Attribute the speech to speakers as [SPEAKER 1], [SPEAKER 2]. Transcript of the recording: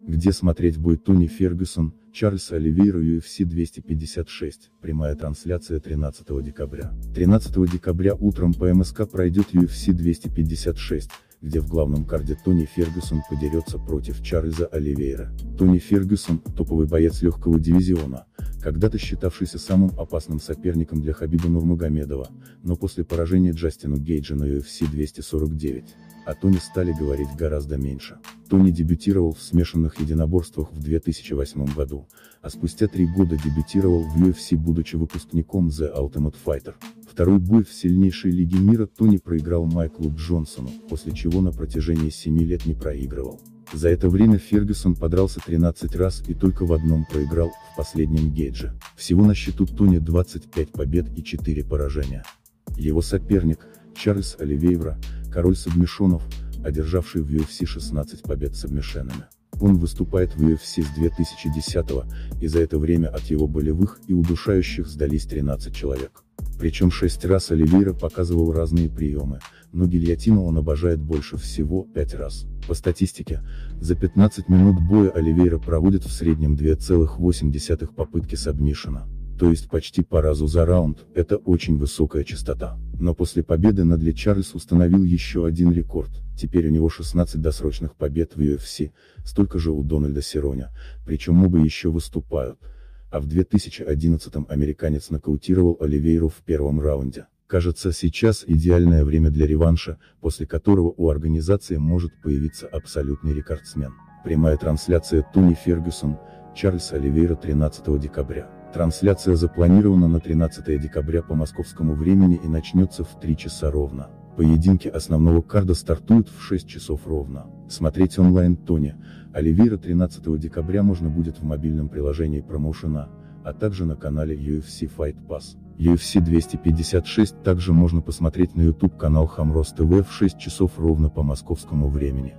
[SPEAKER 1] где смотреть бой Тони Фергюсон, Чарльз Оливейра UFC 256, прямая трансляция 13 декабря. 13 декабря утром по МСК пройдет UFC 256, где в главном карде Тони Фергюсон подерется против Чарльза Оливейра. Тони Фергюсон – топовый боец легкого дивизиона, когда-то считавшийся самым опасным соперником для Хабиба Нурмагомедова, но после поражения Джастину Гейджа на UFC 249, о Тони стали говорить гораздо меньше. Тони дебютировал в смешанных единоборствах в 2008 году, а спустя 3 года дебютировал в UFC, будучи выпускником The Ultimate Fighter. Второй бой в сильнейшей лиге мира Тони проиграл Майклу Джонсону, после чего на протяжении 7 лет не проигрывал. За это время Фергюсон подрался 13 раз и только в одном проиграл, в последнем Гейдже. Всего на счету Тони 25 побед и 4 поражения. Его соперник, Чарльз Оливейра, король сабмишонов, одержавший в UFC 16 побед сабмишенами. Он выступает в UFC с 2010-го, и за это время от его болевых и удушающих сдались 13 человек. Причем 6 раз Оливейра показывал разные приемы, но гильотину он обожает больше всего 5 раз. По статистике, за 15 минут боя Оливейра проводит в среднем 2,8 попытки сабмишена. То есть почти по разу за раунд, это очень высокая частота. Но после победы над Ли Чарльз установил еще один рекорд, теперь у него 16 досрочных побед в UFC, столько же у Дональда Сероне, причем оба еще выступают. А в 2011-м американец нокаутировал Оливейру в первом раунде. Кажется, сейчас идеальное время для реванша, после которого у организации может появиться абсолютный рекордсмен. Прямая трансляция Тони Фергюсон, Чарльз Оливейра 13 декабря. Трансляция запланирована на 13 декабря по московскому времени и начнется в 3 часа ровно. Поединки основного карда стартуют в 6 часов ровно. Смотреть онлайн Тони Оливейра 13 декабря можно будет в мобильном приложении промоушена, а также на канале UFC Fight Pass. UFC 256 также можно посмотреть на YouTube канал Хамрос ТВ в 6 часов ровно по московскому времени.